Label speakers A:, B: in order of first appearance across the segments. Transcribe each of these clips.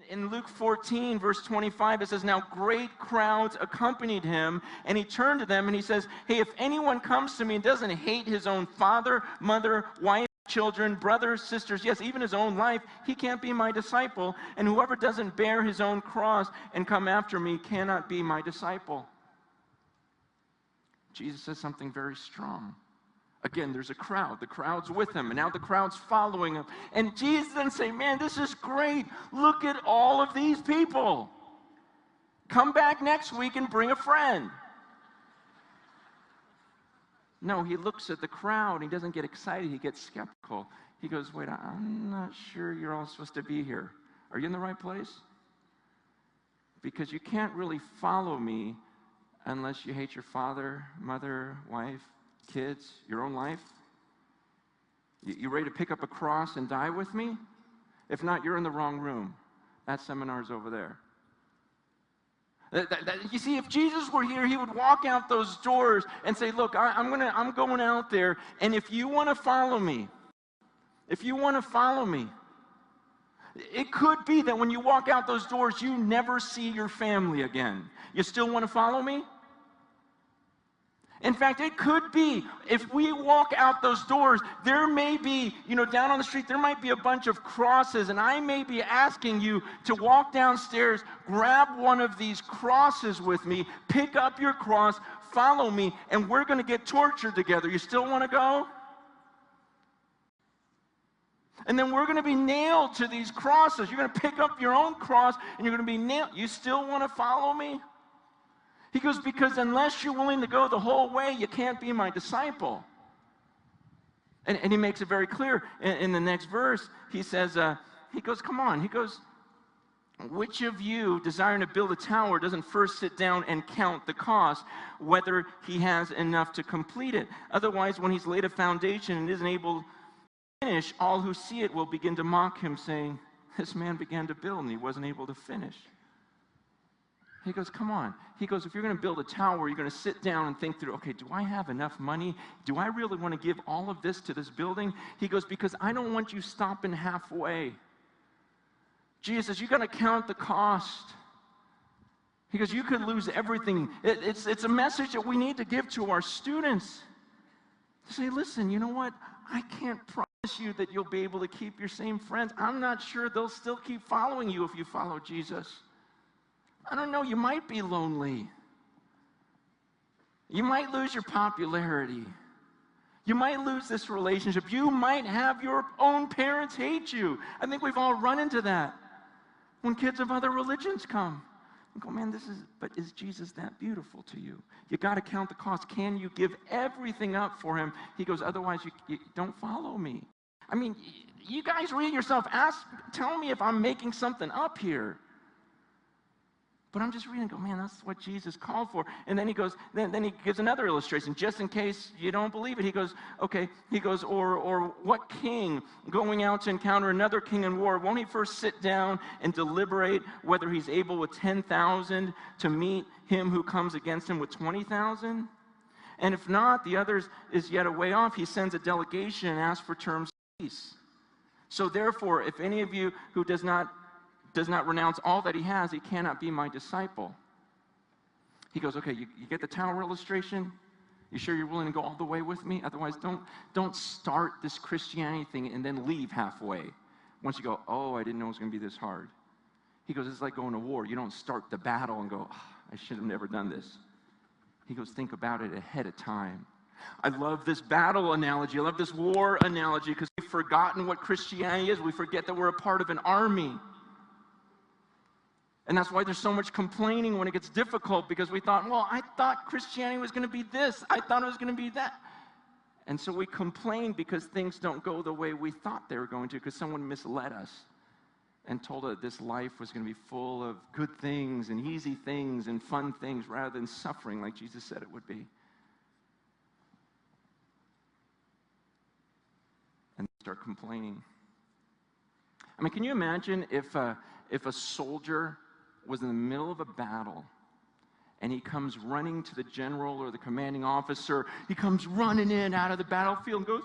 A: In Luke 14, verse 25, it says, "Now great crowds accompanied him, and he turned to them and he says, 'Hey, if anyone comes to me and doesn't hate his own father, mother, wife, children, brothers, sisters, yes, even his own life, he can't be my disciple. And whoever doesn't bear his own cross and come after me cannot be my disciple.'" Jesus says something very strong. Again, there's a crowd. The crowd's with him, and now the crowd's following him. And Jesus doesn't say, "Man, this is great. Look at all of these people. Come back next week and bring a friend." No, he looks at the crowd. He doesn't get excited. He gets skeptical. He goes, "Wait, I'm not sure you're all supposed to be here. Are you in the right place? Because you can't really follow me unless you hate your father, mother, wife, kids, your own life. You ready to pick up a cross and die with me? If not, you're in the wrong room. That seminar's over there." You see, if Jesus were here, he would walk out those doors and say, "Look, I'm going out there, and if you want to follow me, it could be that when you walk out those doors, you never see your family again. You still want to follow me? In fact, it could be, if we walk out those doors, there may be, down on the street, there might be a bunch of crosses, and I may be asking you to walk downstairs, grab one of these crosses with me, pick up your cross, follow me, and we're going to get tortured together. You still want to go? And then we're going to be nailed to these crosses. You're going to pick up your own cross, and you're going to be nailed. You still want to follow me? He goes, "Because unless you're willing to go the whole way, you can't be my disciple." And he makes it very clear in the next verse. He says, he goes, "Come on." He goes, "Which of you, desiring to build a tower, doesn't first sit down and count the cost, whether he has enough to complete it? Otherwise, when he's laid a foundation and isn't able to finish, all who see it will begin to mock him, saying, 'This man began to build and he wasn't able to finish.'" He goes, "Come on." He goes, "If you're going to build a tower, you're going to sit down and think through, okay, do I have enough money? Do I really want to give all of this to this building?" He goes, "Because I don't want you stopping halfway." Jesus says, you got to count the cost. He goes, "You could lose everything." It's a message that we need to give to our students. To say, listen, you know what? I can't promise you that you'll be able to keep your same friends. I'm not sure they'll still keep following you if you follow Jesus. I don't know, you might be lonely. You might lose your popularity. You might lose this relationship. You might have your own parents hate you. I think we've all run into that when kids of other religions come. And go, "Man, but is Jesus that beautiful to you? You got to count the cost. Can you give everything up for him?" He goes, "Otherwise, you don't follow me." I mean, you guys read yourself. Tell me if I'm making something up here. But I'm just reading and go, man, that's what Jesus called for. And then he goes, then he gives another illustration, just in case you don't believe it. He goes, or what king going out to encounter another king in war, won't he first sit down and deliberate whether he's able with 10,000 to meet him who comes against him with 20,000? And if not, the other is yet a way off. He sends a delegation and asks for terms of peace. So therefore, if any of you who does not renounce all that he has, he cannot be my disciple. He goes, okay, you get the tower illustration? You sure you're willing to go all the way with me? Otherwise, don't start this Christianity thing and then leave halfway. Once you go, oh, I didn't know it was going to be this hard. He goes, it's like going to war. You don't start the battle and go, oh, I should have never done this. He goes, think about it ahead of time. I love this battle analogy. I love this war analogy because we've forgotten what Christianity is. We forget that we're a part of an army. And that's why there's so much complaining when it gets difficult, because we thought, well, I thought Christianity was going to be this. I thought it was going to be that. And so we complain because things don't go the way we thought they were going to, because someone misled us and told us this life was going to be full of good things and easy things and fun things rather than suffering like Jesus said it would be. And start complaining. I mean, can you imagine if a soldier was in the middle of a battle and he comes running to the general or the commanding officer, he comes running in out of the battlefield and goes,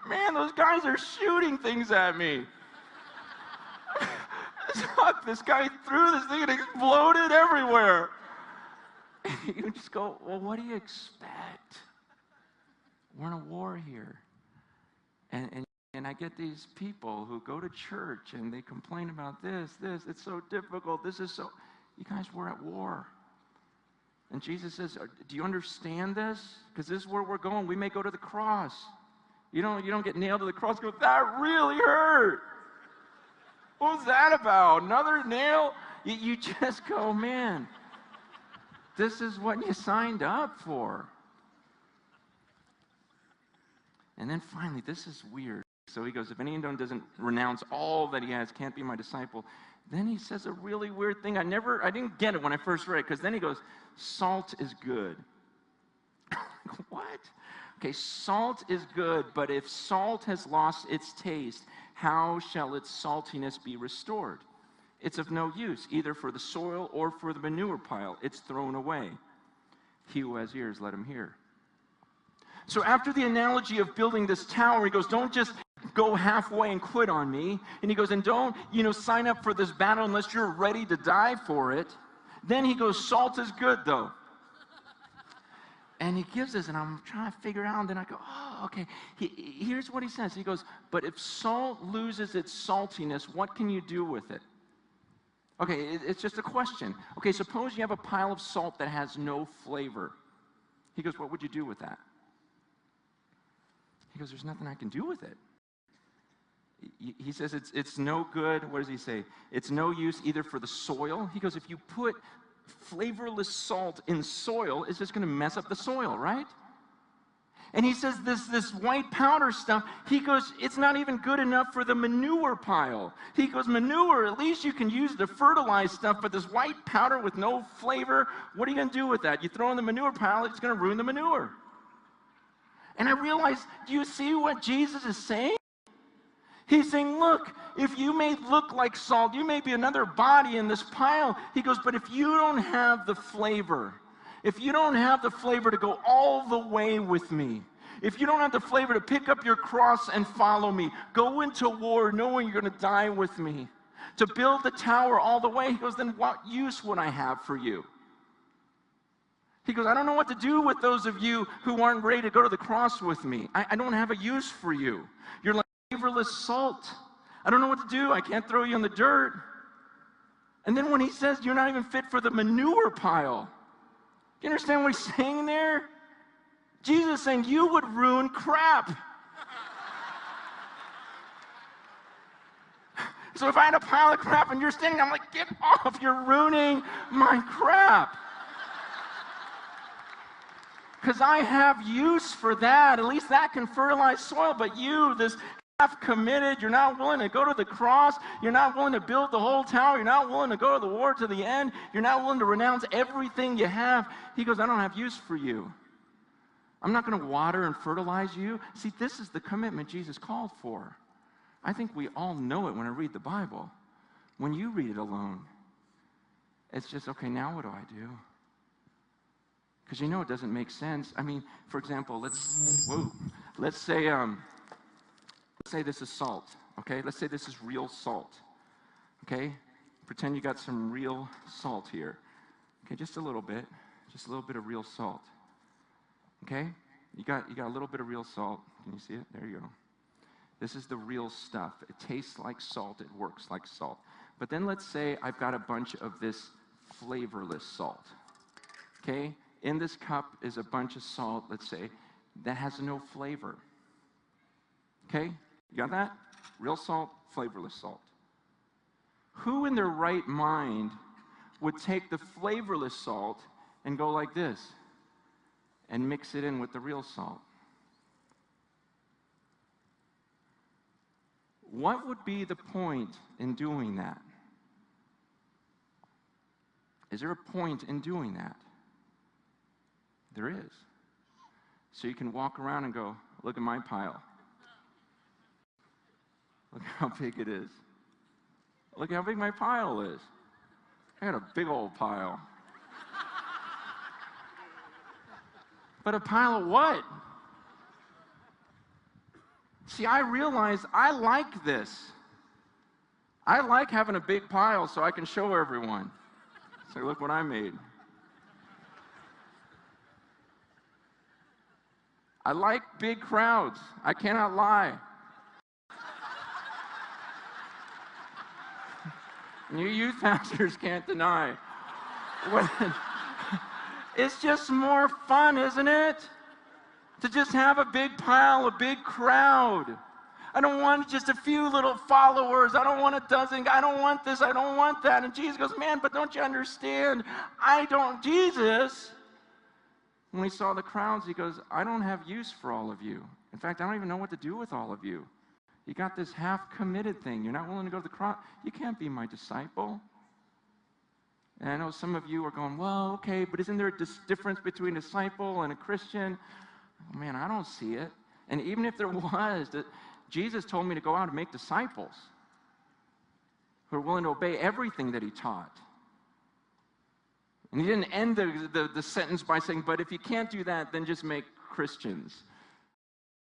A: man, those guys are shooting things at me. suck. This guy threw this thing and it exploded everywhere. You just go, well, what do you expect? We're in a war here. And I get these people who go to church and they complain about this. It's so difficult. This is so... You guys, we're at war. And Jesus says, do you understand this? Because this is where we're going. We may go to the cross. You don't get nailed to the cross. Go, that really hurt. What was that about? Another nail? You just go, man, this is what you signed up for. And then finally, this is weird. So he goes, if anyone doesn't renounce all that he has, can't be my disciple. Then he says a really weird thing. I didn't get it when I first read it, because then he goes, salt is good. What? Okay, salt is good, but if salt has lost its taste, how shall its saltiness be restored? It's of no use, either for the soil or for the manure pile. It's thrown away. He who has ears, let him hear. So after the analogy of building this tower, he goes, don't just go halfway and quit on me. And he goes, and don't, sign up for this battle unless you're ready to die for it. Then he goes, salt is good, though. And he gives this, and I'm trying to figure out, and then I go, oh, okay. Here's what he says. He goes, but if salt loses its saltiness, what can you do with it? Okay, it's just a question. Okay, suppose you have a pile of salt that has no flavor. He goes, what would you do with that? He goes, there's nothing I can do with it. He says it's no good. What does he say? It's no use either for the soil. He goes, if you put flavorless salt in soil, it's just going to mess up the soil, right? And he says this white powder stuff, he goes, it's not even good enough for the manure pile. He goes, manure, at least you can use to fertilize stuff, but this white powder with no flavor, what are you going to do with that? You throw in the manure pile, it's going to ruin the manure. And I realized, do you see what Jesus is saying? He's saying, look, if you may look like salt, you may be another body in this pile. He goes, but if you don't have the flavor, if you don't have the flavor to go all the way with me, if you don't have the flavor to pick up your cross and follow me, go into war knowing you're going to die with me, to build the tower all the way, he goes, then what use would I have for you? He goes, I don't know what to do with those of you who aren't ready to go to the cross with me. I don't have a use for you. You're like flavorless salt. I don't know what to do. I can't throw you in the dirt. And then when he says you're not even fit for the manure pile, do you understand what he's saying there? Jesus is saying you would ruin crap. So if I had a pile of crap and you're standing, I'm like, get off, you're ruining my crap. Because I have use for that. At least that can fertilize soil. But you, this half-committed, you're not willing to go to the cross. You're not willing to build the whole tower. You're not willing to go to the war to the end. You're not willing to renounce everything you have. He goes, I don't have use for you. I'm not going to water and fertilize you. See, this is the commitment Jesus called for. I think we all know it when I read the Bible. When you read it alone, it's just, okay, now what do I do? Because it doesn't make sense. I mean, for example, let's say this is salt, okay? Let's say this is real salt, okay? Pretend you got some real salt here. Okay, just a little bit of real salt, okay? You got a little bit of real salt. Can you see it? There you go. This is the real stuff. It tastes like salt. It works like salt. But then let's say I've got a bunch of this flavorless salt, okay? In this cup is a bunch of salt, let's say, that has no flavor. Okay? You got that? Real salt, flavorless salt. Who in their right mind would take the flavorless salt and go like this and mix it in with the real salt? What would be the point in doing that? Is there a point in doing that? There is. So you can walk around and go, look at my pile. Look how big it is. Look how big my pile is. I got a big old pile. But a pile of what? See, I realize I like this. I like having a big pile so I can show everyone. Say, look what I made. I like big crowds. I cannot lie. And you youth pastors can't deny. It's just more fun, isn't it? To just have a big pile, a big crowd. I don't want just a few little followers. I don't want a dozen. I don't want this. I don't want that. And Jesus goes, man, but don't you understand? Jesus, when he saw the crowds, he goes, I don't have use for all of you. In fact, I don't even know what to do with all of you. You got this half-committed thing. You're not willing to go to the cross. You can't be my disciple. And I know some of you are going, well, okay, but isn't there a difference between a disciple and a Christian? Oh, man, I don't see it. And even if there was, Jesus told me to go out and make disciples who are willing to obey everything that he taught. And he didn't end the sentence by saying, but if you can't do that, then just make Christians.